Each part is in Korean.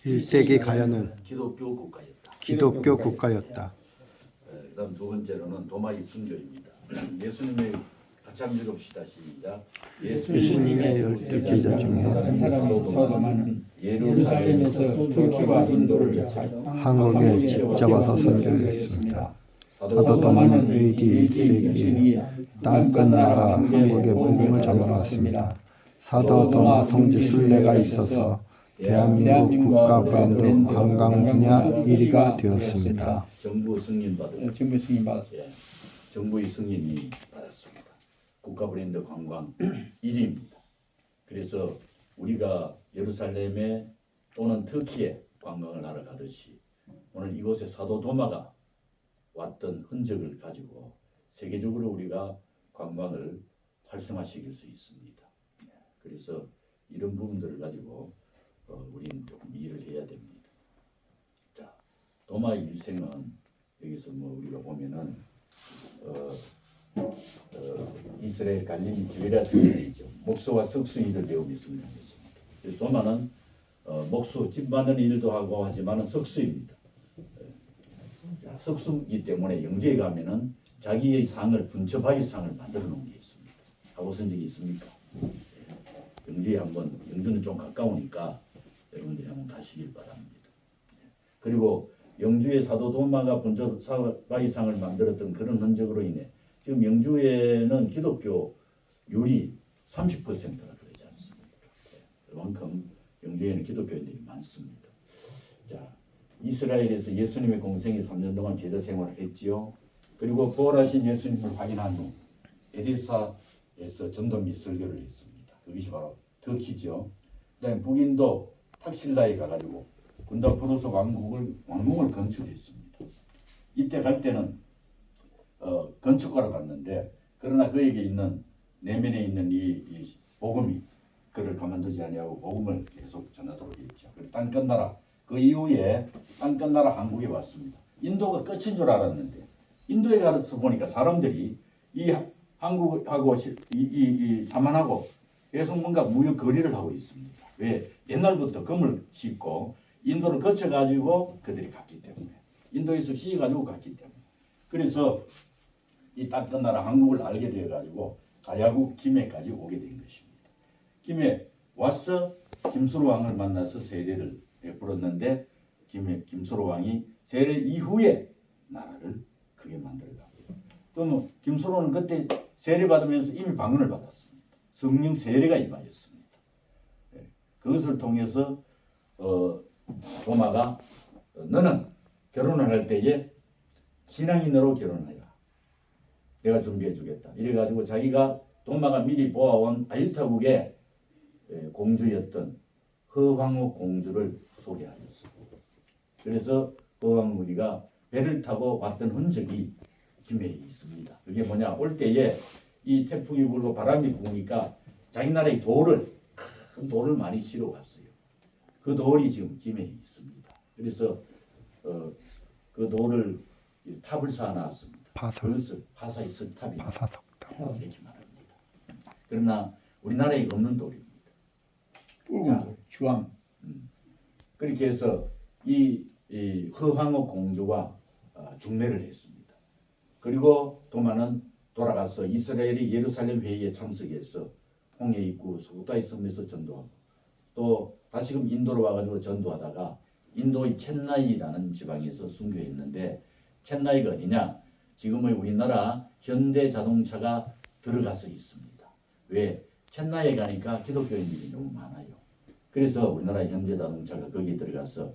일대기 가야는 기독교 국가였다. 기독교 국가였다. 그다음 두 번째로는 도마의 순교입니다. 예수님의 같이 한번 읽읍시다. 시작. 예수님의 12제자 중에 다른 사람이 더 많은 예루살렘에서 터키와 인도를 거쳐 한국에 직접 와서 선교했습니다. 사도 도마는 AD 1세기에 땅끝 나라 한국에 복음을 전하러 왔습니다. 사도 도마 성지 순례가 있어서 대한민국 국가 브랜드 관광 분야 1위가 되었습니다. 정부 승인 받은 정부 승인 받았습니다. 예, 정부의 승인이 받았습니다. 국가 브랜드 관광 1위입니다. 그래서 우리가 예루살렘에 또는 터키에 관광을 하러 가듯이 오늘 이곳에 사도 도마가 왔던 흔적을 가지고 세계적으로 우리가 관광을 활성화시킬 수 있습니다. 그래서 이런 부분들을 가지고 우리는 조금 이해를 해야 됩니다. 자, 도마의 일생은 여기서 뭐 우리가 보면은 이스라엘 갈릴리 기베라 등이죠. 목수와 석수 일을 배우며 성장했습니다. 그래서 도마는 목수 집 만드는 일도 하고 하지만은 석수입니다. 자, 석수이기 때문에 영주에 가면은 자기의 상을 분처바위 상을 만들어 놓은 게 있습니다. 가보신 적이 있습니까? 영주에 한번 영주는 좀 가까우니까 여러분들이 한번 가시길 바랍니다. 그리고 영주의 사도 도마가 분처바위 상을 만들었던 그런 흔적으로 인해 지금 영주에는 기독교율이 30%가 그러지 않습니까? 그만큼 영주에는 기독교인들이 많습니다. 자, 이스라엘에서 예수님의 공생이 3년 동안 제자 생활을 했지요. 그리고 부활하신 예수님을 확인한 후 에데사에서 전도 및 설교를 했습니다. 그것이 바로 터키죠. 그다음에 북인도 탁실라에 가가지고 군다 프로스 왕궁을 건축했습니다. 이때 갈 때는 건축가로 갔는데 그러나 그에게 있는 내면에 있는 이 복음이 그를 가만두지 아니하고 복음을 계속 전하도록 했죠. 그리고 땅끝나라 그 이후에 땅끝나라 한국에 왔습니다. 인도가 끝인 줄 알았는데 인도에 가서 보니까 사람들이 이 한국하고 이 사만하고 계속 뭔가 무역 거래를 하고 있습니다. 왜? 옛날부터 금을 싣고 인도를 거쳐가지고 그들이 갔기 때문에 인도에서 씌어가지고 갔기 때문에 그래서 이 땅끝나라 한국을 알게 되어가지고 가야국 김해까지 오게 된 것입니다. 김해 와서 김수로 왕을 만나서 세례를 베풀었는데 김수로 왕이 세례 이후에 나라를 크게 만들어가고 또 김수로는 그때 세례 받으면서 이미 방언을 받았습니다. 성령 세례가 임하였습니다. 그것을 통해서 도마가 너는 결혼을 할 때에 신앙인으로 결혼하라. 내가 준비해 주겠다. 이래가지고 자기가 도마가 미리 보아온 아일타국의 공주였던 허황후 공주를 소개하였습니다. 그래서 허황후가 배를 타고 왔던 흔적이 김해에 있습니다. 그게 뭐냐? 올 때에 이 태풍이 불고 바람이 부니까 자기 나라의 큰 돌을 많이 실어 왔어요. 그 돌이 지금 김해에 있습니다. 그래서 그 돌을 탑을 쌓아놨습니다. 그것을 파사의 석탑이라고 파사석탑 이렇게 말합니다. 그러나 우리나라에 없는 돌입니다. 주황. 그렇게 해서 이 허황후 공주와 중매를 했습니다. 그리고 도마는 돌아가서 이스라엘이 예루살렘 회의에 참석해서 홍해 입구 수구타이 섬에서 전도하고 또 다시금 인도로 와가지고 전도하다가 인도의 첸나이라는 지방에서 순교했는데 첸나이가 어디냐? 지금의 우리나라 현대 자동차가 들어가서 있습니다. 왜? 첸나이에 가니까 기독교인들이 너무 많아요. 그래서 우리나라 현대 자동차가 거기에 들어가서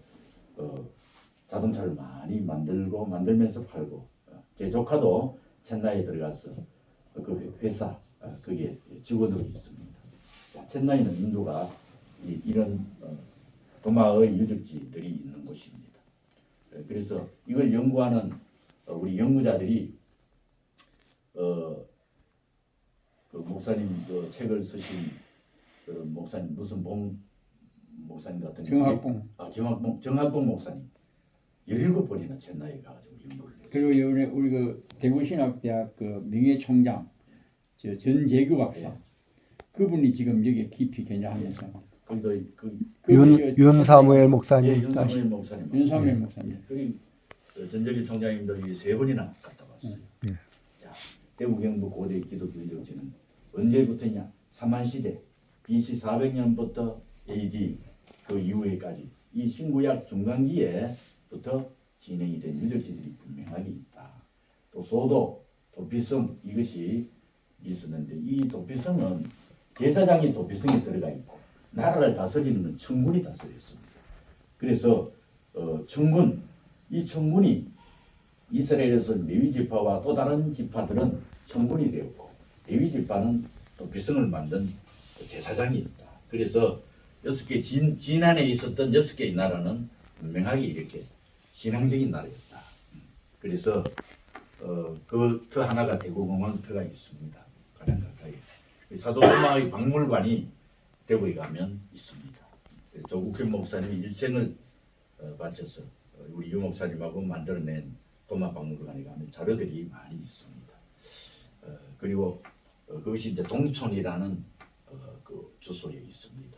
자동차를 많이 만들면서 팔고 제 조카도 첸나이에 들어가서 그 회사 거기에 직원으로 있습니다. 첸나이는 인도가 이런 도마의 유적지들이 있는 곳입니다. 그래서 이걸 연구하는 우리 연구자들이 그 목사님 그 책을 쓰신 그 목사님 무슨 목사님 같은 정학봉 목사님 17번이나 첸나이에 가가지고 연구를 했어요. 그리고 우리 그 대구신학대학 그 명예총장 전재규 박사 그분이 지금 여기 깊이 개념하면서 거기도 그 윤사무엘 예, 목사님 다시 윤사무엘 목사님, 윤사무엘 목사님. 예, 그리고 전재길 총장님들이 3번이나 갔다 왔어요. 자, 대구 경북 고대 기독교 유적지는 언제부터냐? 삼한시대 BC 400년부터 AD 그 이후에까지 이 신구약 중간기에부터 진행이 된 유적지들이 분명하게 있다. 또 소도, 도피성 이것이 있었는데 이 도피성은 제사장이 도피성에 들어가 있고 나라를 다스리는 건 청군이 다스렸습니다. 그래서 청군, 이 청군이 이스라엘에서 레위 지파와 또 다른 지파들은 청군이 되었고 레위 지파는 도피성을 만든 제사장이 있다. 그래서 6개 진안에 있었던 6개의 나라는 분명하게 이렇게 신앙적인 나라였다. 그래서 그 터 하나가 대구공원 터가 있습니다. 가장 가까이. 사도 도마의 박물관이 대구에 가면 있습니다. 조국현 목사님이 일생을 바쳐서 우리 유 목사님하고 만들어낸 도마 박물관에 가면 자료들이 많이 있습니다. 그리고 그것이 이제 동촌이라는 그 주소에 있습니다.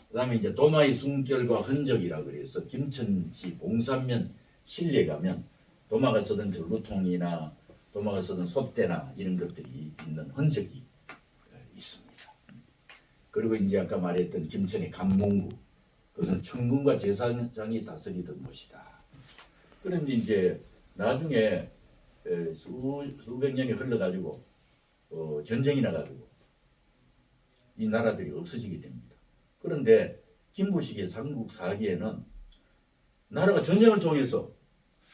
그다음에 이제 도마의 숨결과 흔적이라 그래서 김천시 봉산면 실내에 가면 도마가 쓰던 전루통이나 도마가 쓰던 솥대나 이런 것들이 있는 흔적이 있습니다. 그리고 이제 아까 말했던 김천의 감몽구, 그것은 청군과 제사장이 다스리던 곳이다. 그런데 이제 나중에 수백 년이 흘러가지고 전쟁이 나가지고 이 나라들이 없어지게 됩니다. 그런데 김부식의 삼국 사기에는 나라가 전쟁을 통해서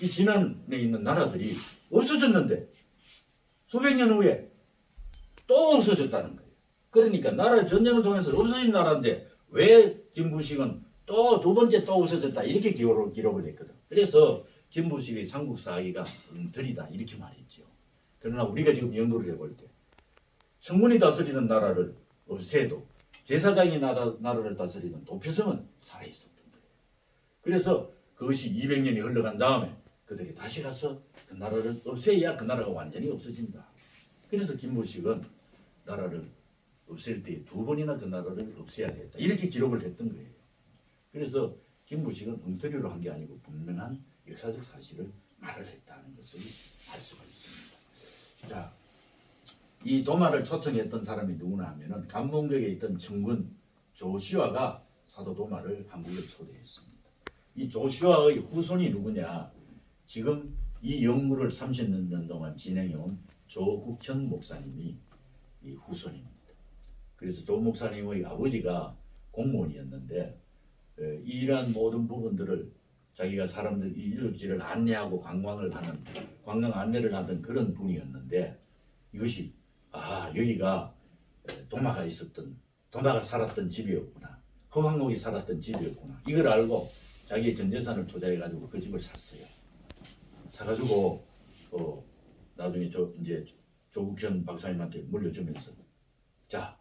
이 진안에 있는 나라들이 없어졌는데 수백 년 후에 또 없어졌다는 거예요. 그러니까 나라 전쟁을 통해서 없어진 나라인데 왜 김부식은 또 두 번째 또 없어졌다 이렇게 기록을 했거든. 그래서 김부식의 삼국 사기가 엉터리다 이렇게 말했죠. 그러나 우리가 지금 연구를 해볼 때 청군이 다스리는 나라를 없애도 제사장이 나라를 다스리는 도표성은 살아있었던 거예요. 그래서 그것이 200년이 흘러간 다음에 그들이 다시 가서 그 나라를 없애야 그 나라가 완전히 없어진다. 그래서 김부식은 나라를 없앨 때 2번이나 그 나라를 없애야 됐다. 이렇게 기록을 했던 거예요. 그래서 김부식은 엉터리로 한 게 아니고 분명한 역사적 사실을 말을 했다는 것을 알 수가 있습니다. 자, 이 도마를 초청했던 사람이 누구나 하면은 감몽격에 있던 청군 조슈아가 사도 도마를 한국에 초대했습니다. 이 조슈아의 후손이 누구냐? 지금 이 연구를 30년 동안 진행해온 조국현 목사님이 이 후손입니다. 그래서 조 목사님의 아버지가 공무원이었는데 이러한 모든 부분들을 자기가 사람들 이 유적지를 안내하고 관광 안내를 하던 그런 분이었는데 이것이 여기가 도마가 살았던 집이었구나. 허황록이 살았던 집이었구나. 이걸 알고 자기의 전 재산을 투자해가지고 그 집을 샀어요. 사가지고 나중에 이제 조국현 박사님한테 물려주면서 자,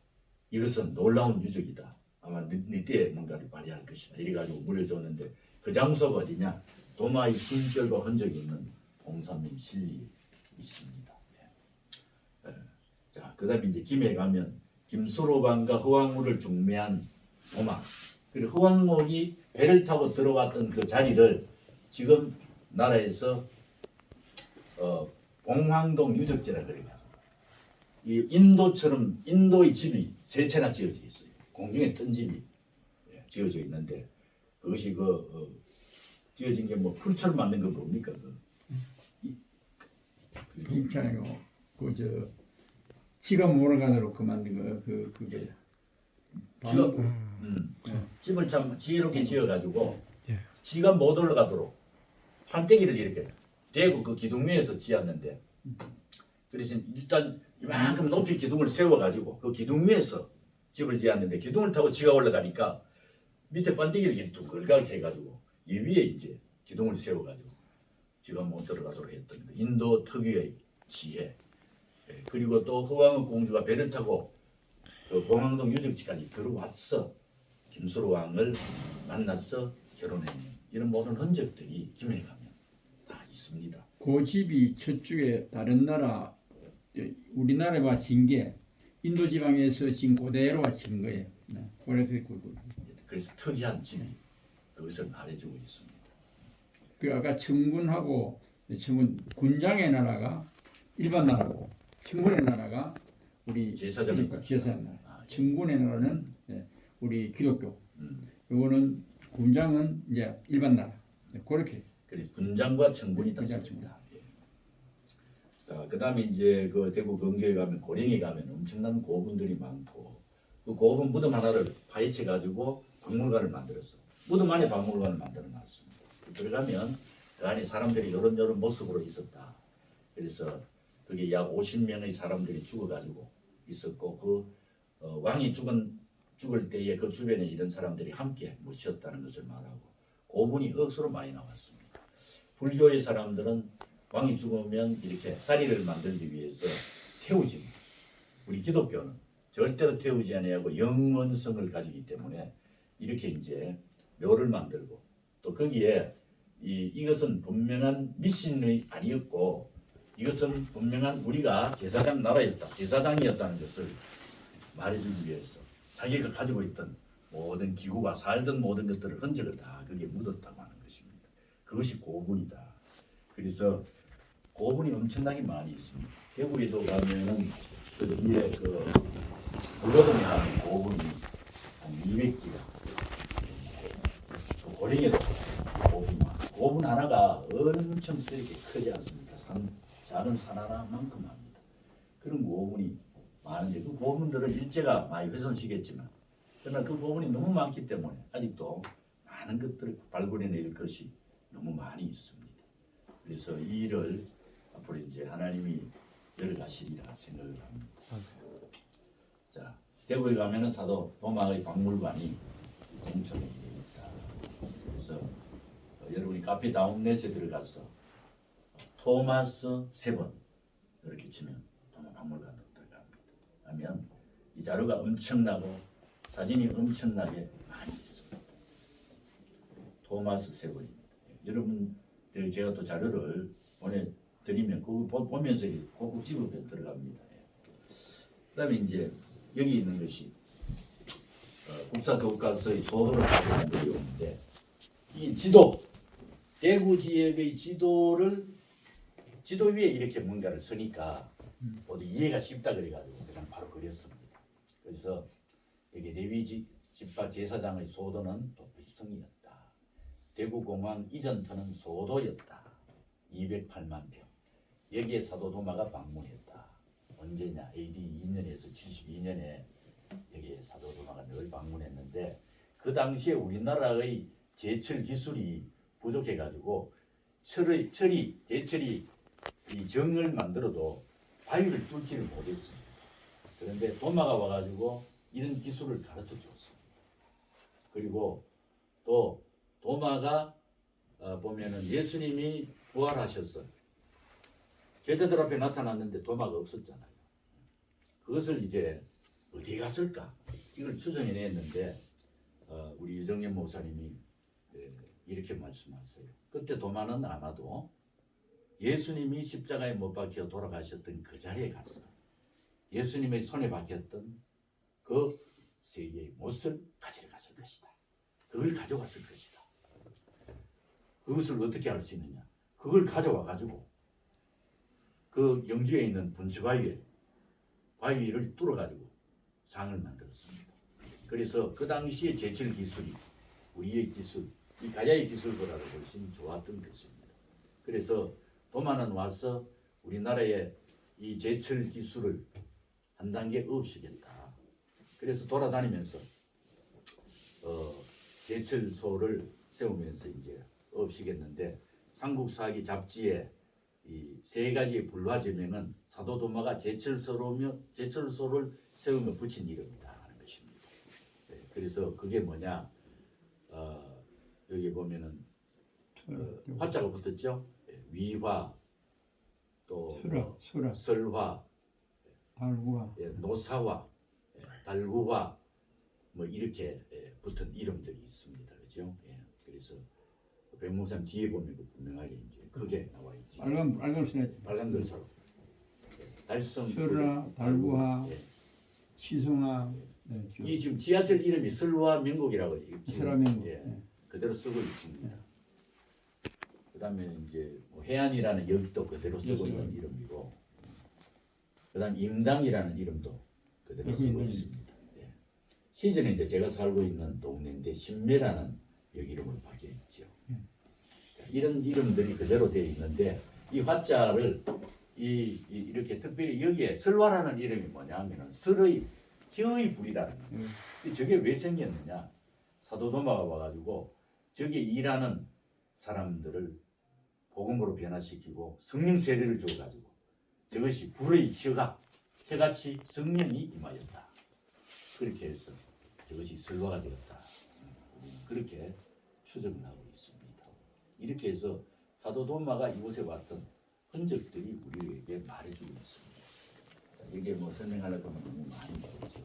이것은 놀라운 유적이다. 아마 네 때에 뭔가를 발휘할 것이다. 이래가지고 물려줬는데 그 장소가 어디냐? 도마의 숨결과 흔적이 있는 봉산면 실리에 있습니다. 자, 그다음에 이제 김해 가면 김수로방과 허황무를 중매한 도마. 그리고 허황목이 배를 타고 들어왔던 그 자리를 지금 나라에서 봉황동 유적지라 그래요. 이 인도처럼 인도의 집이 세 채나 지어져 있어요. 공중에 뜬 집이 지어져 있는데 그것이 지어진 게 뭐 풀처럼 만든 거 뭡니까? 김찬이고 지가 몰아가도록 그 만든 거 그게 집을 참 지혜롭게 지어가지고 지가 못 올라가도록 판때기를 이렇게 대고 그 기둥 위에서 지었는데 그래서 일단 이만큼 높이 기둥을 세워가지고 그 기둥 위에서 집을 지었는데 기둥을 타고 지가 올라가니까 밑에 판때기를 이렇게 둥글게 해가지고 이 위에 이제 기둥을 세워가지고 지가 못 들어가도록 했던 거. 인도 특유의 지혜. 그리고 또 허왕의 공주가 배를 타고 그 봉황동 유적지까지 들어왔어. 김수로 왕을 만나서 결혼했는 이런 모든 흔적들이 김해에 가면 다 있습니다. 그 집이 첫 주에 다른 나라 우리나라와 진 게 인도 지방에서 진 그대로 진 거예요. 그래서 그래서 특이한 집이 그것을 말해주고 있습니다. 그 아까 청군하고 청군 군장의 나라가 일반 나라고 청군의 나라가 우리 제사장입니다. 제사장 나라. 아, 예. 청군의 나라는 우리 기독교. 음. 이거는 군장은 이제 일반 나라. 그렇게. 그래 군장과 청군이 군장, 땄습니다. 예. 자, 그다음에 이제 그 대구 근교에 가면 고령에 가면 엄청난 고분들이 많고 그 고분 무덤 하나를 파헤쳐 가지고 박물관을 만들었어. 무덤 안에 박물관을 만들어 놨습니다. 들어가면 그 안에 사람들이 이런 모습으로 있었다. 그래서 그게 약 50명의 사람들이 죽어가지고 있었고 그 왕이 죽을 때에 그 주변에 이런 사람들이 함께 묻혔다는 것을 말하고 고분이 억수로 많이 나왔습니다. 불교의 사람들은 왕이 죽으면 이렇게 사리를 만들기 위해서 태우지. 우리 기독교는 절대로 태우지 아니하고 영원성을 가지기 때문에 이렇게 이제 묘를 만들고 또 거기에 이것은 분명한 미신이 아니었고 이것은 분명한 우리가 제사장 나라였다. 제사장이었다는 것을 말해주기 위해서 자기가 가지고 있던 모든 기구가 살던 모든 것들을 흔적을 다 거기에 묻었다고 하는 것입니다. 그것이 고분이다. 그래서 고분이 엄청나게 많이 있습니다. 대구에도 가면은 그 위에 그 무덤에 하는 고분이 한 200기가 고령에도 고분이 많아요. 고분 하나가 엄청 이렇게 크지 않습니까? 작은 산 하나만큼 합니다. 그런 고분이 많은데 그 고분들을 일제가 많이 훼손시켰지만 그러나 그 고분이 너무 많기 때문에 아직도 많은 것들을 발굴해낼 것이 너무 많이 있습니다. 그래서 이 일을 앞으로 이제 하나님이 열어가시리라 생각을 합니다. 자, 대구에 가면은 사도 도마의 박물관이 동쪽에 있다. 그래서 여러분이 카페 다운넷에 들어가서 토마스 세번 이렇게 치면 도마 박물관으로 들어갑니다. 하면 이 자료가 엄청나고 사진이 엄청나게 많이 있습니다. 토마스 세번입니다. 여러분 제가 또 자료를 보내드리면 그거 보면서 꼭꼭 집으면 들어갑니다. 그다음에 이제 여기 있는 것이 국사교과서의 소도를 가지고 내려오는데 이 지도 대구 지역의 지도 위에 이렇게 뭔가를 쓰니까 모두 이해가 쉽다 그래가지고 그냥 바로 그렸습니다. 그래서 여기 레위 집파 제사장의 소도는 또 백성이었다. 대구공항 이전터는 소도였다. 208만 평. 여기에 사도 도마가 방문했다. 언제냐? AD 2년에서 72년에 여기에 사도 도마가 늘 방문했는데 그 당시에 우리나라의 제철 기술이 부족해가지고 제철이 이 정을 만들어도 바위를 뚫지를 못했습니다. 그런데 도마가 와가지고 이런 기술을 가르쳐 줬습니다. 그리고 또 도마가 보면은 예수님이 부활하셨어요. 제자들 앞에 나타났는데 도마가 없었잖아요. 그것을 이제 어디 갔을까? 이걸 추정해냈는데 우리 유정년 목사님이 이렇게 말씀하세요. 그때 도마는 아마도 예수님이 십자가에 못 박혀 돌아가셨던 그 자리에 갔어. 예수님의 손에 박혔던 그 세 개의 못을 가지러 갔을 것이다. 그걸 가져갔을 것이다. 그것을 어떻게 알 수 있느냐? 그걸 가져와 가지고 그 영주에 있는 바위를 뚫어 가지고 상을 만들었습니다. 그래서 그 당시의 제철 기술이 우리의 기술, 이 가야의 기술보다도 훨씬 좋았던 것입니다. 그래서 도마는 와서 우리나라의 이 제철 기술을 한 단계 업시켰다. 그래서 돌아다니면서 제철소를 세우면서 이제 업시켰는데 삼국사기 잡지에 이 세 가지의 불화제명은 사도 도마가 제철소를 세우며 붙인 이름이다 하는 것입니다. 네, 그래서 그게 뭐냐? 여기 보면은 화자가 붙었죠. 위화, 또 수라, 설화, 달구화, 노사화, 달구화 뭐 이렇게 붙은 이름들이 있습니다. 그렇죠? 그래서 백목산 뒤에 보면 분명하게 이제 그게 나와 있지. 빨간 수라지. 빨간 글처럼 달성, 수라, 달구화, 치송화, 네, 이 지금 지하철 이름이 설화명곡이라고 설화명곡. 예, 그대로 쓰고 있습니다. 그다음에 이제 뭐 해안이라는 역도 그대로 쓰고 있는 이름이고, 그다음 임당이라는 이름도 그대로 쓰고 있습니다. 예. 시즌은 이제 제가 살고 있는 동네인데 신매라는 역 이름으로 바뀌어 있죠. 이런 이름들이 그대로 되어 있는데 이 화자를 이렇게 특별히 여기에 설화라는 이름이 뭐냐면은 설의 기의 불이라는 거예요. 저게 왜 생겼느냐? 사도도마가 와가지고 저기에 일하는 사람들을 복음으로 변화시키고 성령 세례를 줘가지고 저것이 불의 혀같이 성령이 임하였다. 그렇게 해서 저것이 설화가 되었다. 그렇게 추정하고 있습니다. 이렇게 해서 사도도마가 이곳에 왔던 흔적들이 우리에게 말해주고 있습니다. 이게 뭐 설명하려고 하면 너무 많이 나오죠.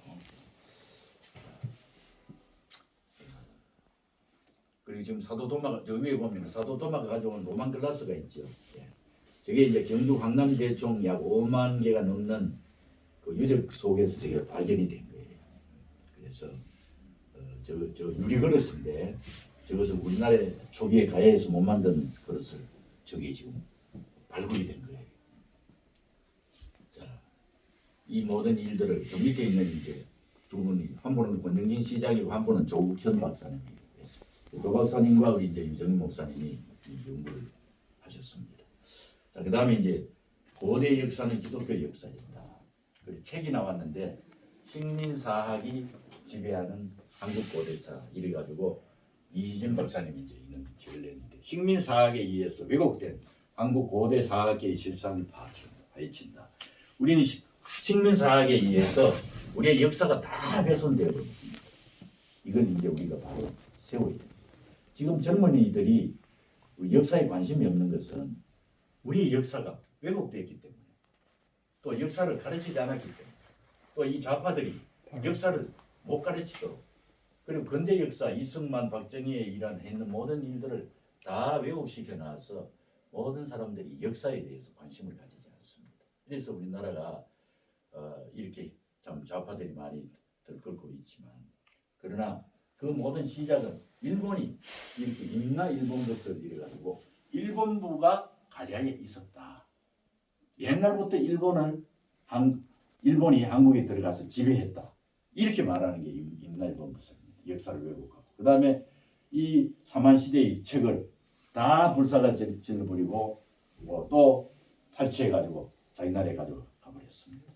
그리고 지금 사도도마가 저 위에 보면 사도도마가 가져온 로만 글라스가 있죠. 예. 저게 이제 경주 황남대총 약 5만 개가 넘는 그 유적 속에서 저게 발견이 된 거예요. 그래서 저 유리 그릇인데 저것은 우리나라 초기에 가야에서 못 만든 그릇을 저게 지금 발굴이 된 거예요. 자, 이 모든 일들을 저 밑에 있는 이제 두 분이 한 분은 권영진 시장이고 한 분은 조국현 박사님이에요. 조 박사님과 우리 이제 유정민 목사님이 이 연구를 하셨습니다. 자, 그 다음에 이제 고대 역사는 기독교 역사입니다. 그리고 책이 나왔는데 식민사학이 지배하는 한국 고대사 이래가지고 이희진 박사님이 이제 이런 책을 냈는데 식민사학에 의해서 왜곡된 한국 고대 사학계의 실상을 파헤친다. 우리는 식민사학에 의해서 우리의 역사가 다 훼손되어 버렸습니다. 이걸 이제 우리가 바로 세워야 됩니다. 지금 젊은이들이 역사에 관심이 없는 것은 우리의 역사가 왜곡되었기 때문에, 또 역사를 가르치지 않았기 때문에, 또 이 좌파들이 역사를 못 가르치도록, 그리고 근대 역사 이승만, 박정희의 이런 했는 모든 일들을 다 왜곡시켜 놔서 모든 사람들이 역사에 대해서 관심을 가지지 않습니다. 그래서 우리나라가 이렇게 참 좌파들이 많이 들끓고 있지만, 그러나 그 모든 시작은 일본이 이렇게 임나 일본 것을 이래가지고 일본부가 가야에 있었다. 옛날부터 일본이 한국에 들어가서 지배했다. 이렇게 말하는 게 임나 일본 것입니다. 역사를 왜곡하고. 그 다음에 이 사만시대의 책을 다 불사가 질러버리고 또 탈취해가지고 자기 나라에 가져가 버렸습니다.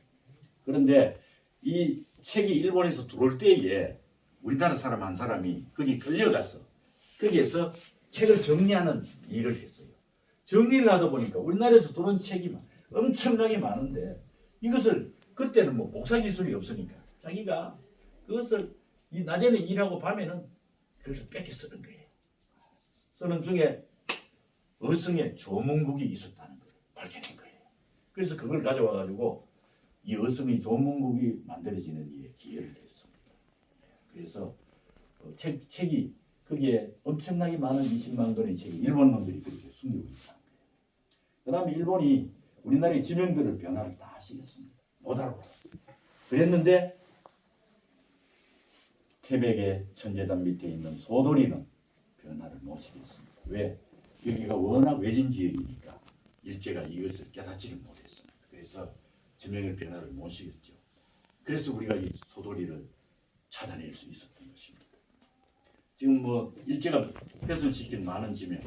그런데 이 책이 일본에서 들어올 때에 우리나라 사람 한 사람이 거기 끌려가서 거기에서 책을 정리하는 일을 했어요. 정리를 하다 보니까 우리나라에서 들어온 책이 엄청나게 많은데 이것을 그때는 뭐 복사 기술이 없으니까 자기가 그것을 낮에는 일하고 밤에는 그것을 뺏겨 쓰는 거예요. 쓰는 중에 어성에 조문국이 있었다는 걸 밝혀낸 거예요. 그래서 그걸 가져와 가지고 이 어성의 조문국이 만들어지는 일에 기여를 했습니다. 그래서 책이 거기에 엄청나게 많은 20만 권의 책이 일본 놈들이 그렇게 숨기고 있다는 거예요. 그 다음에 일본이 우리나라의 지명들을 변화를 다 시켰습니다. 못 알아보라. 그랬는데 태백의 천재단 밑에 있는 소도리는 변화를 못 시켰습니다. 왜? 여기가 워낙 외진 지역이니까 일제가 이것을 깨닫지를 못했습니다. 그래서 지명의 변화를 못 시켰죠. 그래서 우리가 이 소도리를 찾아낼 수 있었던 것입니다. 지금 뭐 일제가 훼손시킨 많은 지명,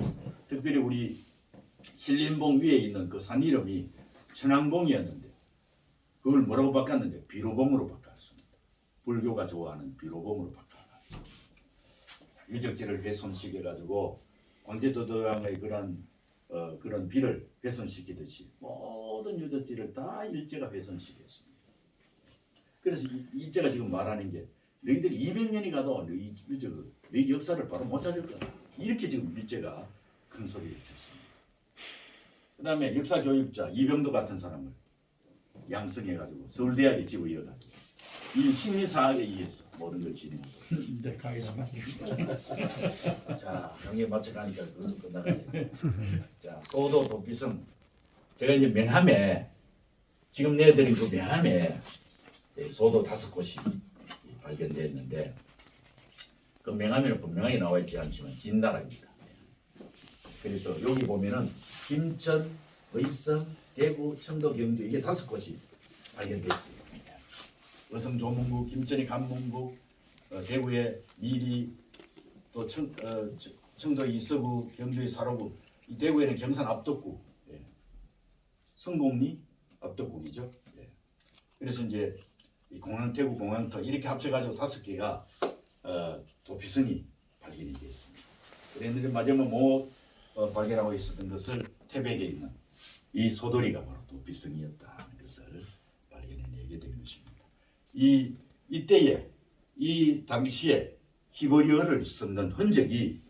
특별히 우리 신림봉 위에 있는 그 산 이름이 천왕봉이었는데 그걸 뭐라고 바꿨는데 비로봉으로 바꿨습니다. 불교가 좋아하는 비로봉으로 바꿨습니다. 유적지를 훼손시켜가지고 광개토도왕의 그런 비를 훼손시키듯이 모든 유적지를 다 일제가 훼손시켰습니다. 그래서 일제가 지금 말하는 게 너희들 200년이 가도 너희 역사를 바로 못 찾을 거다. 이렇게 지금 일제가 큰 소리를 쳤습니다. 그 다음에 역사교육자 이병도 같은 사람을 양성해가지고 서울대학에 집어이어가지고 이 식민사학에 의해서 모든 걸 진행하고 이제 가게가 맞습니다. 자, 경기에 맞춰가니까 그것도 끝나가야 돼. 자, 소도 도피성. 제가 이제 명함에 지금 내드린 그 명함에 소도 5곳이 발견됐는데 그 명함에는 분명하게 나와 있지 않지만 진나라입니다. 그래서 여기 보면은 김천, 의성, 대구, 청도, 경주 이게 5곳이 발견됐습니다. 의성 조문국, 김천의 간문국, 대구의 미리, 또 청도의 이서구, 경주의 사로구, 이 대구에는 경산 압덕국, 예. 성공리 압덕국이죠. 예. 그래서 이제 이 대구 공항터 이렇게 합쳐가지고 5개가 도피성이 발견이 되었습니다. 그랬는데 마지막 발견하고 있었던 것을 태백에 있는 이 소돌이가 바로 도피성이었다는 것을 발견해내게 된 것입니다. 이때에 이 당시에 히브리어를 썼는 흔적이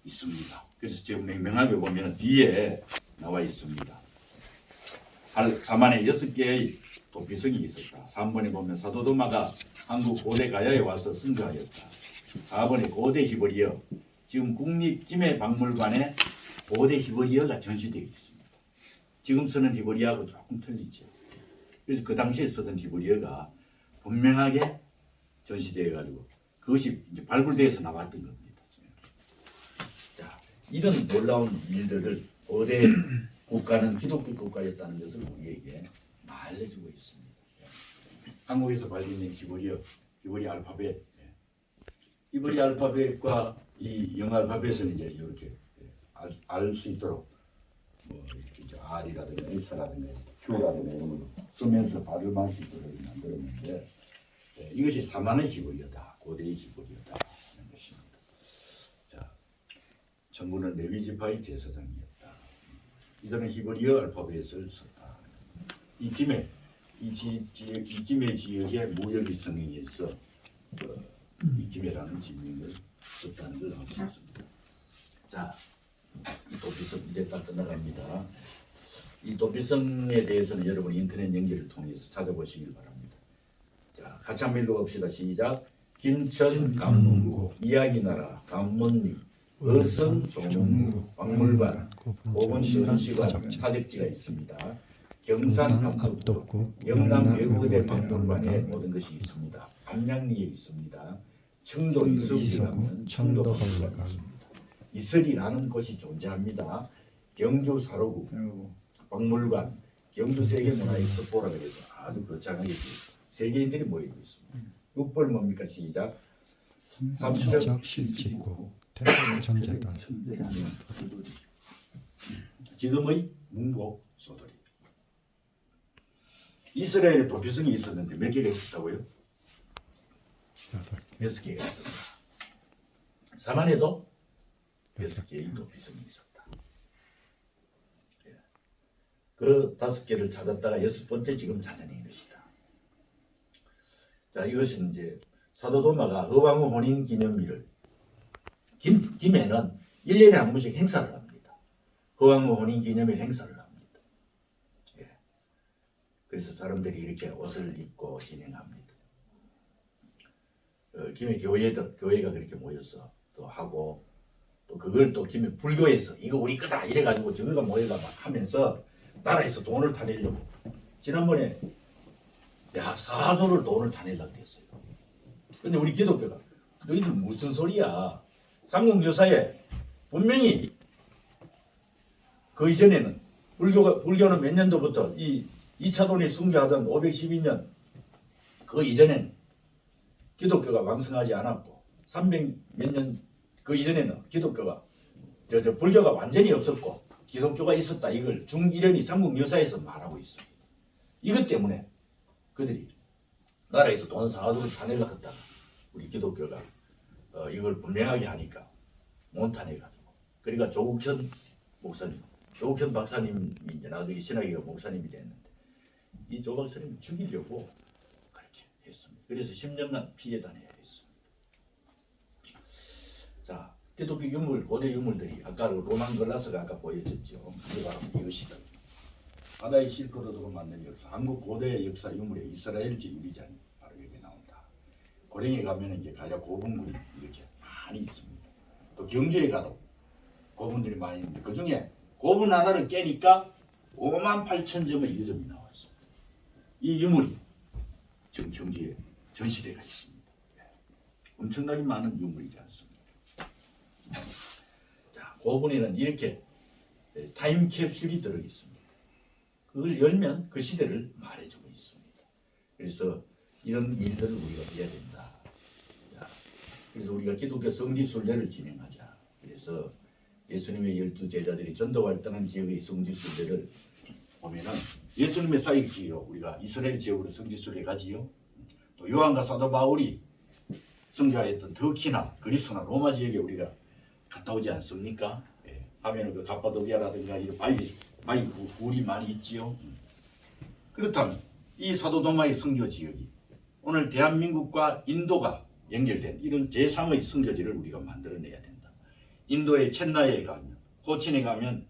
있습니다. 그래서 지금 명함에 보면 뒤에 나와 있습니다. 사만에 6개의 도피성이 있었다. 3번에 보면 사도 도마가 한국 고대 가야에 와서 승거하였다. 4번에 고대 히브리어, 지금 국립김해박물관에 고대 히브리어가 전시되어 있습니다. 지금 쓰는 히브리어하고 조금 틀리죠. 그래서 그 당시에 쓰던 히브리어가 분명하게 전시되어 가지고 그것이 이제 발굴돼서 나왔던 겁니다. 자, 이런 놀라운 일들을 고대 국가는 기독교 국가였다는 것을 우리에게 알려주고 있습니다. 한국에서 발견된 히브리어 알파벳, 히브리 알파벳과 이 영어 알파벳은 이제 이렇게 알 수 있도록 뭐 이렇게 이제 R이라든가 S라든가 Q라든가 이런 걸 쓰면서 발음할 수 있도록 만들었는데 이것이 사만의 히브리어다, 고대의 히브리어다 하는 것입니다. 자, 정부는 레위 지파의 제사장이었다. 이들은 히브리어 알파벳을 썼다. 이 김해 지역의 무역이 성행해서 이 김해라는 지명을 썼다는 걸 알 수 있습니다. 자, 이 도피성 이제 딱 끝나갑니다. 이 도피성에 대해서는 여러분 인터넷 연결을 통해서 찾아보시길 바랍니다. 자, 같이 한번 읽어봅시다. 시작. 김천 간문국, 이야기나라, 간문리, 의성 조문국, 박물관, 고분 전시관, 사적지가 있습니다. 경산 압덕국, 영남 외국어대 박물관에 모든 것이 있습니다. 안양리에 있습니다. 청도 이서구라는 청도 박물관이 있습니다. 이슬이라는 곳이 존재합니다. 경주 사로구 박물관, 경주 세계문화의 스포라 그래서 아주 거창하게 세계인들이 모이고 있습니다. 6번 뭡니까? 시작. 삼척 실직고 태백 전제단 지금의 문고 소돌이. 이스라엘에 도피성이 있었는데 몇 개가 있었다고요? 6개가 있었다. 사만에도 6개의 도피성이 있었다. 그 5개를 찾았다가 6번째 지금 찾아낸 것이다. 자, 이것은 이제 사도 도마가 허왕후 혼인 기념일을 김해는 1년에 한 번씩 행사를 합니다. 허왕후 혼인 기념일 행사를 합니다. 예. 그래서 사람들이 이렇게 옷을 입고 진행합니다. 김해 교회가 그렇게 모여서 또 하고 또 그걸 또 김해 불교에서 이거 우리 거다 이래가지고 저거가 모여가 막 하면서 나라에서 돈을 타내려고 지난번에 약 4조를 돈을 타내려고 했어요. 근데 우리 기독교가 너희들 무슨 소리야? 삼국유사에 분명히 그 이전에는 불교는 몇 년도부터 이 2차돈이 순교하던 512년 그 이전에는 기독교가 왕성하지 않았고 300 몇 년 그 이전에는 기독교가 불교가 완전히 없었고 기독교가 있었다. 이걸 중일연이 삼국유사에서 말하고 있습니다. 이것 때문에 그들이 나라에서 돈 4조를 타내려고 했다가 우리 기독교가 이걸 분명하게 하니까 못 타내가지고 그러니까 조국현 박사님이 이제 나중에 신학교가 목사님이 됐는데 이 조 박사님을 죽이려고 그렇게 했습니다. 그래서 10년간 피해 다녀야 했습니다. 자, 기독교 유물, 고대 유물들이 아까 로만 글라스가 아까 보여졌죠. 이게 바로 이것이다. 바다의 실크로드로 만든 역사, 한국 고대 역사 유물의 이스라엘지 유리잔이 바로 여기 나온다. 고령에 가면 이제 가야 고분군이 이렇게 많이 있습니다. 또 경주에 가도 고분들이 많이 있는데 그 중에 고분 하나를 깨니까 58,000점의 유점이 나왔습니다. 이 유물이 지금 경주에 전시대가 있습니다. 엄청나게 많은 유물이지 않습니까? 자, 그 부분에는 이렇게 타임캡슐이 들어 있습니다. 그걸 열면 그 시대를 말해주고 있습니다. 그래서 이런 일들을 우리가 해야 된다. 자, 그래서 우리가 기독교 성지순례를 진행하자. 그래서 예수님의 12제자들이 전도 활동한 지역의 성지순례를 보면은 예수님의 사역지요. 우리가 이스라엘 지역으로 성지순례 가지요. 또 요한과 사도 바울이 선교하였던 터키나 그리스나 로마 지역에 우리가 갔다 오지 않습니까? 예. 하면은 그 갑바도기아라든가 이런 바위 굴이 많이 있지요. 그렇다면 이 사도 도마의 선교 지역이 오늘 대한민국과 인도가 연결된 이런 제3의 선교지를 우리가 만들어내야 된다. 인도의 첸나이에 가면, 코친에 가면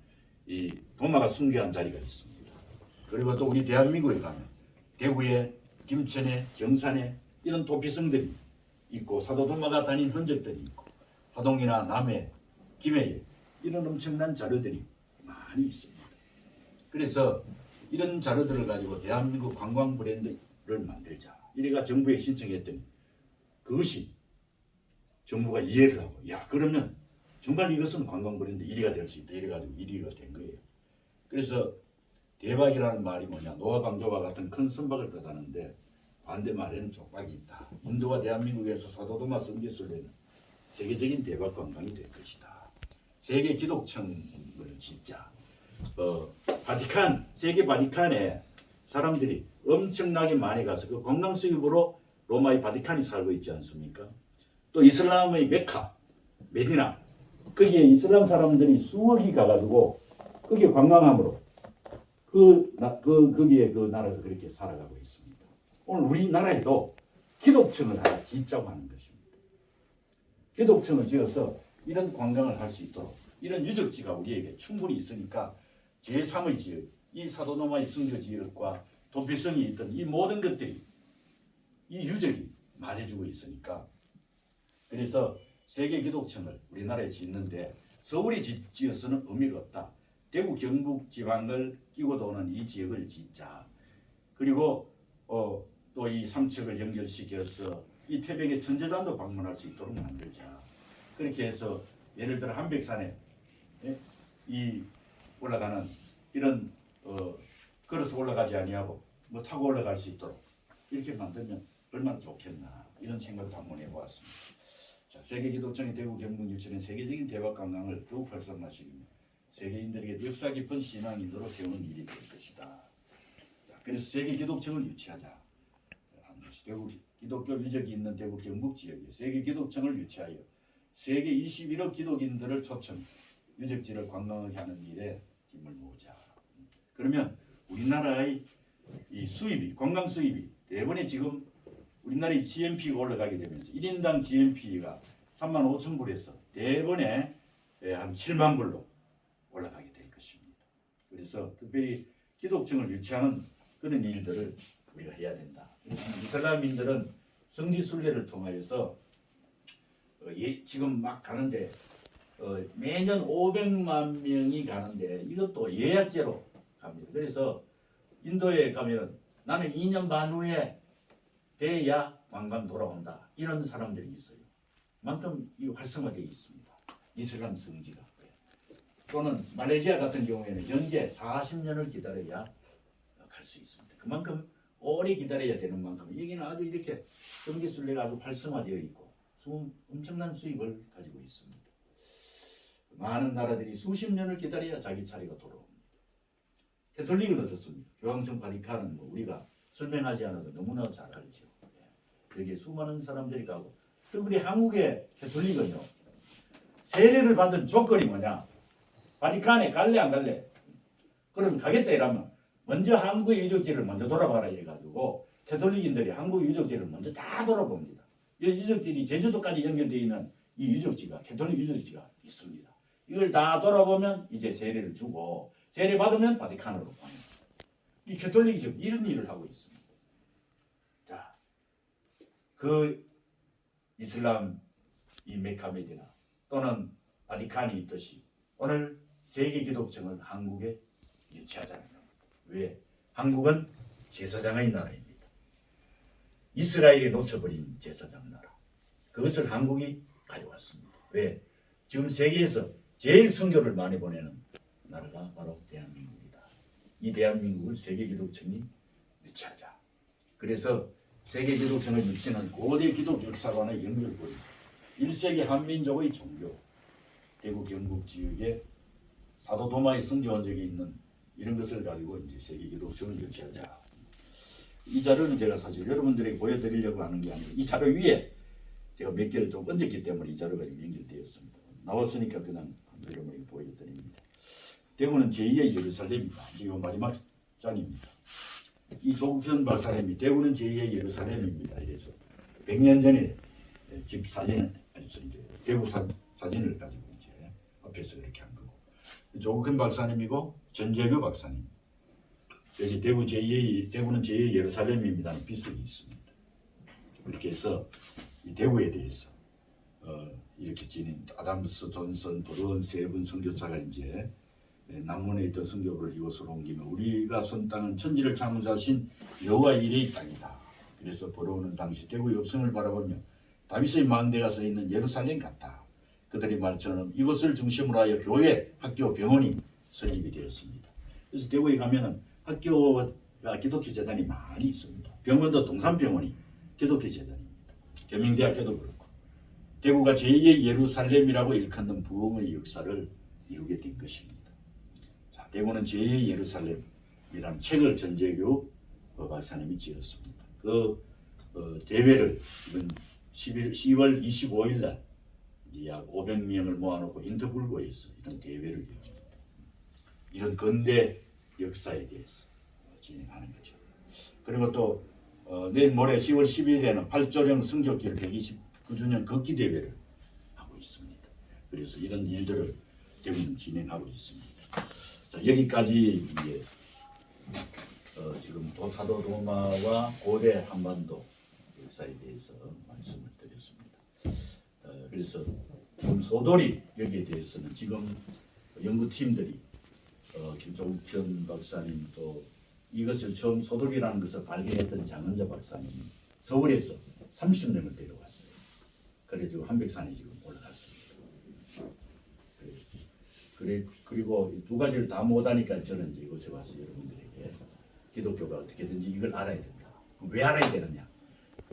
이 도마가 선교한 자리가 있습니다. 그리고 또 우리 대한민국에 가면 대구에, 김천에, 경산에 이런 도피성들이 있고 사도 도마가 다닌 흔적들이 있고 하동이나 남해, 김해에 이런 엄청난 자료들이 많이 있습니다. 그래서 이런 자료들을 가지고 대한민국 관광 브랜드를 만들자. 이래가 정부에 신청했더니 그것이 정부가 이해를 하고 야 그러면 정말 이것은 관광 브랜드 1위가 될 수 있다. 이래가지고 1위가 된 거예요. 그래서 대박이라는 말이 뭐냐. 노아 방조와 같은 큰 선박을 떠다는데 반대말에는 족박이 있다. 인도와 대한민국에서 사도도마 성지순례는 세계적인 대박 관광이 될 것이다. 세계 기독청을 진짜 바티칸, 세계 바티칸에 사람들이 엄청나게 많이 가서 그 관광 수입으로 로마의 바티칸이 살고 있지 않습니까? 또 이슬람의 메카, 메디나 거기에 이슬람 사람들이 수억이 가가지고 거기에 관광함으로 거기에 그 나라가 그렇게 살아가고 있습니다. 오늘 우리나라에도 기독청을 하나 짓자고 하는 것입니다. 기독청을 지어서 이런 관광을 할 수 있도록 이런 유적지가 우리에게 충분히 있으니까 제3의 지역, 이 사도노마의 선교 지역과 도피성이 있던 이 모든 것들이 이 유적이 말해주고 있으니까 그래서 세계 기독청을 우리나라에 짓는데 서울이 지어서는 의미가 없다. 대구 경북 지방을 끼고 도는 이 지역을 짓자. 그리고 또 이 삼척을 연결시켜서 이 태백의 천재단도 방문할 수 있도록 만들자. 그렇게 해서 예를 들어 한백산에 이 올라가는 이런 걸어서 올라가지 아니하고 뭐 타고 올라갈 수 있도록 이렇게 만들면 얼마나 좋겠나 이런 생각도 한번 해보았습니다. 자, 세계기독청이 대구 경북 유치는 세계적인 대박 관광을 더욱 활성화시키며 세계인들에게 역사 깊은 신앙 인도로 세우는 일이 될 것이다. 자, 그래서 세계기독청을 유치하자. 대구 기독교 유적이 있는 대구 경북 지역에 세계기독청을 유치하여 세계 21억 기독인들을 초청 유적지를 관광하게 하는 일에 힘을 모으자. 그러면 우리나라의 이 수입이 관광 수입이 대번에 지금 우리나라의 GNP가 올라가게 되면서 1인당 GNP가 35,000불에서 대번에 한 7만 불로 올라가게 될 것입니다. 그래서 특별히 기독청을 유치하는 그런 일들을 우리가 해야 된다. 이슬람인들은 성지순례를 통하여서 지금 막 가는데 매년 500만 명이 가는데 이것도 예약제로 갑니다. 그래서 인도에 가면 나는 2년 반 후에 돼야 관광 돌아온다. 이런 사람들이 있어요. 만큼 이 활성화되어 있습니다. 이슬람 성지가. 또는 말레이시아 같은 경우에는 현재 40년을 기다려야 갈 수 있습니다. 그만큼 오래 기다려야 되는 만큼 여기는 아주 이렇게 성지순례가 아주 활성화되어 있고 엄청난 수입을 가지고 있습니다. 많은 나라들이 수십 년을 기다려야 자기 차례가 돌아옵니다. 캐톨릭은 어떻습니까? 교황청 바티칸은 뭐 우리가 설명하지 않아도 너무나 잘 알죠. 여기에 수많은 사람들이 가고 특별히 한국의 캐톨릭은요. 세례를 받은 조건이 뭐냐? 바티칸에 갈래 안 갈래? 그러면 가겠다 이러면 먼저 한국의 유적지를 먼저 돌아봐라 이래가지고 캐톨릭인들이 한국 유적지를 먼저 다 돌아봅니다. 이 유적지들이 제주도까지 연결되어 있는 이 유적지가 캐톨릭 유적지가 있습니다. 이걸 다 돌아보면 이제 세례를 주고 세례 받으면 바티칸으로 보냅니다. 이 캐톨릭이 지금 이런 일을 하고 있습니다. 자, 그 이슬람 이 메카 메디나 또는 바티칸이 있듯이 오늘 세계 기독청을 한국에 유치하자는 겁니다. 왜? 한국은 제사장의 나라입니다. 이스라엘이 놓쳐버린 제사장 나라. 그것을 한국이 가져왔습니다. 왜? 지금 세계에서 제일 선교를 많이 보내는 나라가 바로 대한민국이다. 이 대한민국을 세계기독청이 유치하자. 그래서 세계기독청을 유치는 고대 기독 역사관의 연결고리 1세기 한민족의 종교 대구 경북 지역에 사도 도마의 선교 흔적이 있는 이런 것을 가지고 이제 세계기독청을 유치하자. 이 자료는 제가 사실 여러분들에게 보여드리려고 하는 게 아니고 이 자료 위에 제가 몇 개를 좀 얹었기 때문에 이 자료가 좀 연결되었습니다. 나왔으니까 그냥 여러분에게 보여드립니다. 대구는 제2의 예루살렘입니다. 이거 마지막 장입니다. 이 조국현 박사님이 대구는 제2의 예루살렘입니다. 이래서 100년 전에 집 사진을 이제 대구 사진을 가지고 이제 앞에서 이렇게 한 거고 조국현 박사님이고 전재규 박사님 여기 대구는 제2의 예루살렘입니다는 비석이 있습니다. 이렇게 해서 이 대구에 대해서 이렇게 지닌 아담스, 존슨, 도론 세 분 선교사가 이제 남문에 있던 선교를 이곳으로 옮기며 우리가 선 땅은 천지를 창조하신 여호와 이레의 땅이다. 그래서 보러오는 당시 대구의 읍성을 바라보며 다윗의 망대가 서 있는 예루살렘 같다. 그들의 말처럼 이곳을 중심으로 하여 교회, 학교, 병원이 설립이 되었습니다. 그래서 대구에 가면은 학교가 기독교 재단이 많이 있습니다. 병원도 동산병원이 기독교 재단입니다. 계명대학교도 그렇고 대구가 제2의 예루살렘이라고 일컫는 부흥의 역사를 이루게 된 것입니다. 자, 대구는 제2의 예루살렘이라는 책을 전재규 박사님이 지었습니다. 그 대회를 이번 10월 25일 날 약 500명을 모아놓고 인터불고에서 이런 대회를 열었습니다. 이런 근대 역사에 대해서 진행하는 거죠. 그리고 또 내일 모레 10월 12일에는 8조령 성교길 129주년 걷기 대회를 하고 있습니다. 그래서 이런 일들을 대구는 진행하고 있습니다. 자, 여기까지 이제 지금 사도 도마와 고대 한반도 역사에 대해서 말씀을 드렸습니다. 그래서 지금 소돌이 여기에 대해서는 지금 연구팀들이 김종현 박사님 또 이것을 처음 소돌이라는 것을 발견했던 장은자 박사님이 서울에서 30명을 데려왔어요. 그래가지고 한백산에 지금 올라갔습니다. 그리고 두 가지를 다 못하니까 저는 이제 이곳에 와서 여러분들에게 기독교가 어떻게든지 이걸 알아야 된다. 왜 알아야 되느냐?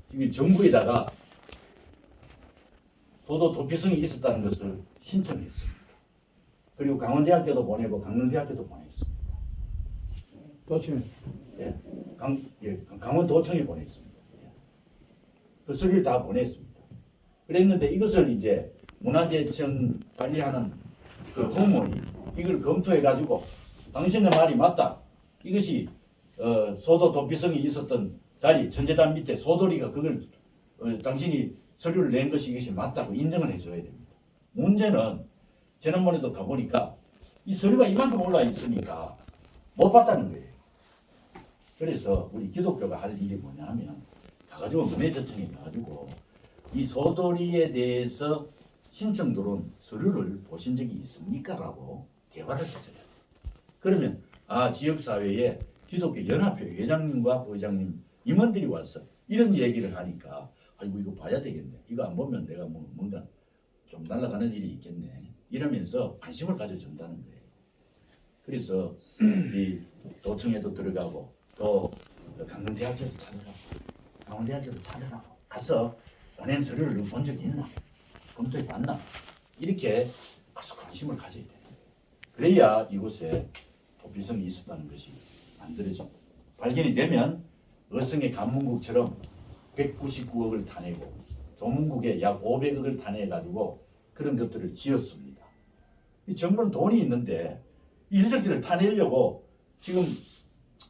지금 정부에다가 도도 도피성이 있었다는 것을 신청했습니다. 그리고 강원대학교도 보내고 강릉대학교도 보냈습니다. 도청. 강원도청에 보냈습니다. 그 서류를 다 보냈습니다. 그랬는데 이것을 이제 문화재청 관리하는 그 공무원이 이걸 검토해가지고 당신의 말이 맞다. 이것이 소도 도피성이 있었던 자리 전재단 밑에 소돌이가 그걸 당신이 서류를 낸 것이 이것이 맞다고 인정을 해줘야 됩니다. 문제는 지난번에도 가보니까 이 서류가 이만큼 올라 있으니까 못 봤다는 거예요. 그래서 우리 기독교가 할 일이 뭐냐 하면 가가지고 문해재청에 가가지고 이 소돌이에 대해서 신청 들어온 서류를 보신 적이 있습니까? 라고 대화를 해줘요. 그러면 지역사회에 기독교 연합회 회장님과 부회장님 임원들이 와서 이런 얘기를 하니까 아이고 이거 봐야 되겠네. 이거 안 보면 내가 뭔가 좀 날아가는 일이 있겠네. 이러면서 관심을 가져준다는 거예요. 그래서 이 도청에도 들어가고 또 강릉대학교도 찾으라고 강원대학교도 찾으라고 가서 보낸 서류를 본 적이 있나? 검토해 봤나? 이렇게 가서 관심을 가져야 돼요. 그래야 이곳에 도피성이 있었다는 것이 만들어집니다. 발견이 되면 어성의 간문국처럼 199억을 타내고 조문국에 약 500억을 타내가지고 그런 것들을 지었습니다. 이 정부는 돈이 있는데 이 유적지를 타내려고 지금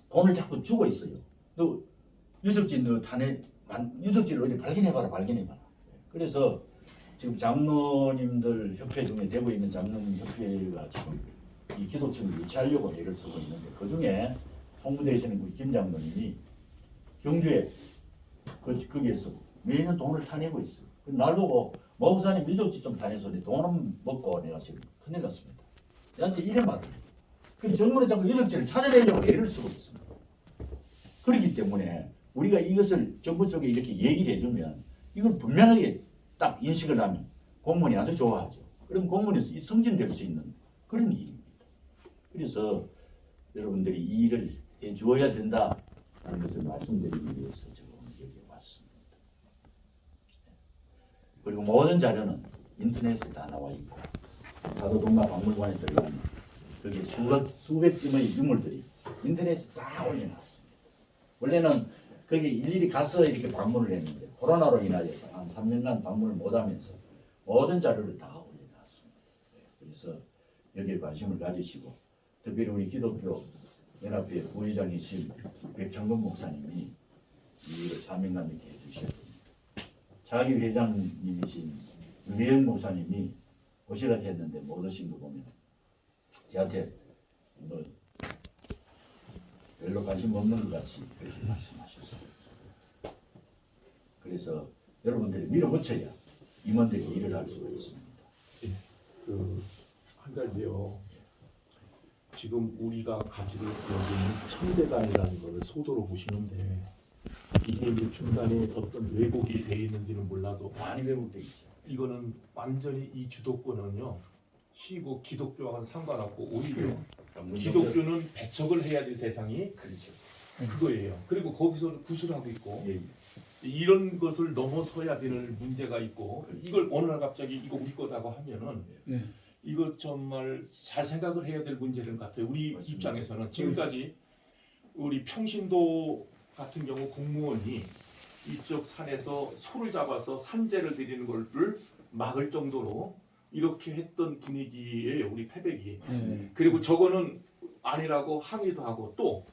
돈을 자꾸 주고 있어요. 너 유적지 유적지를 어디 발견해봐라. 그래서 지금 장로님들 협회 중에 되고 있는 장로님 협회가 지금 이 기독청을 유치하려고 애를 쓰고 있는데 그 중에 총무대에서는 우리 김 장로님이 경주에 거기에서 매년 돈을 타내고 있어요. 날 보고 목사님 유적지 좀 타내서니 돈은 먹고 내가 지금 큰일 났습니다. 내한테 이래 말을 그 정부는 자꾸 유적지를 찾아내려고 애를 쓰고 있습니다. 그렇기 때문에 우리가 이것을 정부 쪽에 이렇게 얘기를 해주면 이걸 분명하게 딱 인식을 하면 공무원이 아주 좋아하죠. 그럼 공무원이 승진될 수 있는 그런 일입니다. 그래서 여러분들이 이 일을 해주어야 된다는 것을 말씀드리기 위해서 지금 여기 왔습니다. 그리고 모든 자료는 인터넷에 다 나와 있고 사도동마박물관에 들어가면 거기에 수백 점의 유물들이 인터넷에 다 올려놨습니다. 원래는 거기 일일이 가서 이렇게 방문을 했는데 코로나로 인하여서 한 3년간 방문을 못하면서 모든 자료를 다 올려놨습니다. 그래서 여기에 관심을 가지시고 특별히 우리 기독교 연합회 부회장이신 백창근 목사님이 이 일을 사명감 있게 해주셔야 됩니다. 자기 회장님이신 유혜영 목사님이 오시라고 했는데 못 오신 거 보면 저한테 뭐 별로 관심 없는 것 같이 그렇게 말씀하셨어요. 그래서 여러분들이 밀어붙여야 임원들이 일을 할 수가 있습니다. 한 가지요. 지금 우리가 가지고 있는 천대단이라는 것을 소도로 보시는데 이게 이제 중간에 어떤 왜곡이 되어 있는지는 몰라도 많이 왜곡되어 있죠. 이거는 완전히 이 주도권은요 시고 기독교와는 상관없고 오히려 기독교는 배척을 해야 될 대상이 그렇죠. 그거예요. 그리고 거기서 구술하고 있고 예, 예. 이런 것을 넘어서야 될 문제가 있고 그렇죠. 이걸 어느 날 갑자기 이거 우리 거다고 하면은 네. 이거 정말 잘 생각을 해야 될 문제인 것 같아요. 우리 맞습니다. 입장에서는 지금까지 우리 평신도 같은 경우 공무원이 이쪽 산에서 소를 잡아서 산재를 드리는 것을 막을 정도로 이렇게 했던 분위기예요. 우리 태백이. 네. 그리고 저거는 아니라고 항의도 하고 또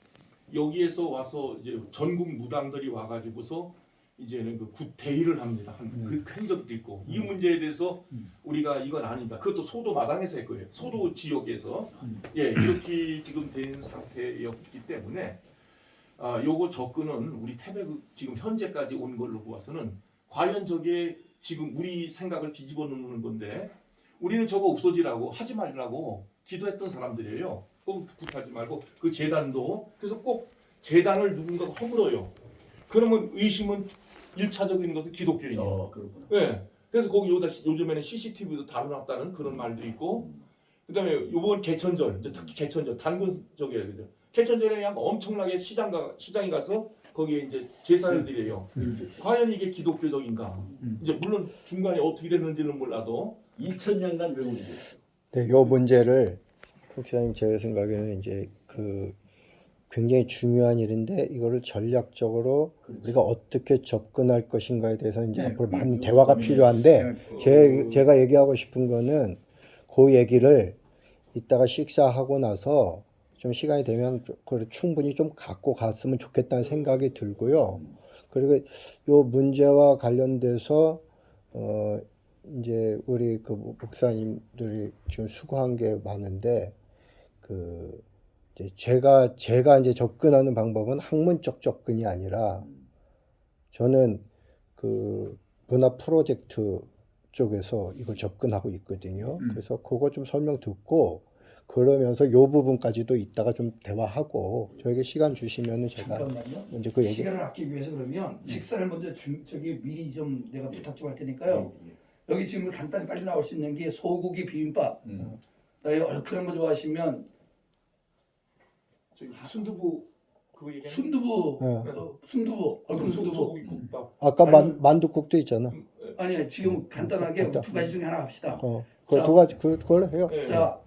여기에서 와서 이제 전국 무당들이 와가지고서 이제는 그 대의를 합니다. 그 행적도 있고 이 문제에 대해서 우리가 이건 아니다. 그것도 소도 마당에서 했고요. 소도 지역에서 예 이렇게 지금 된 상태였기 때문에 요거 접근은 우리 태백 지금 현재까지 온 걸로 보아서는 과연 저게 지금 우리 생각을 뒤집어 놓는 건데 우리는 저거 없어지라고 하지 말라고 기도했던 사람들이에요. 꼭 굿하지 말고 그 재단도 그래서 꼭 재단을 누군가가 허물어요. 그러면 의심은 1차적인 것은 기독교인이에요. 그렇구나. 네. 그래서 거기 요즘에는 CCTV도 달아놨다는 그런 말도 있고 그다음에 요번 개천절 이제 특히 개천절 단군 쪽에 그죠. 개천절에 그냥 엄청나게 시장에 가서 거기에 이제 제사를 드려요. 과연 이게 기독교적인가? 이제 물론 중간에 어떻게 됐는지는 몰라도 2000년간 외국이 됐죠. 네, 요 문제를 목사님 제 생각에는 이제 그 굉장히 중요한 일인데 이거를 전략적으로 그렇죠. 우리가 어떻게 접근할 것인가에 대해서 이제 네, 앞으로 많은 그 대화가 고민이- 필요한데 제가 얘기하고 싶은 거는 그 얘기를 이따가 식사하고 나서 좀 시간이 되면 그걸 충분히 좀 갖고 갔으면 좋겠다는 생각이 들고요. 그리고 요 문제와 관련돼서 이제 우리 그 목사님들이 지금 수고한 게 많은데 그 이제 제가 이제 접근하는 방법은 학문적 접근이 아니라 저는 그 문화 프로젝트 쪽에서 이걸 접근하고 있거든요. 그래서 그거 좀 설명 듣고 그러면서 요 부분까지도 이따가 좀 대화하고 저에게 시간 주시면은 제가 잠깐만요. 먼저 그 얘기. 시간을 아끼기 위해서 그러면 식사를 먼저 저기 미리 좀 내가 부탁 좀 할 테니까요. 여기 지금 간단히 빨리 나올 수 있는 게 소고기 비빔밥. 그런 거 좋아하시면 저기 순두부 그거 얘기하는 순두부, 순두부, 얼큰 순두부. 소고기 국밥 아까 아니, 만두국도 있잖아. 아니 지금 간단하게 간단. 두 가지 중에 하나 합시다. 그 두 가지 그걸로 해요. 예. 자,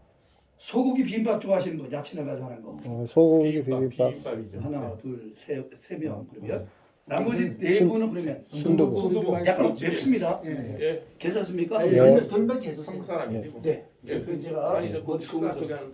소고기 비빔밥 좋아하시는 분 야채 넣어가지고 하는 거. 소고기 비빔밥. 비빔밥이죠. 하나, 네. 둘, 세 명 그러면 나머지 네 분은 그러면 순두부. 약간 맵습니다. 예. 괜찮습니까? 예. 덜 맵게 해주세요. 한국 사람이고. 네. 예. 그 제가 아니 저 식사 저기 하는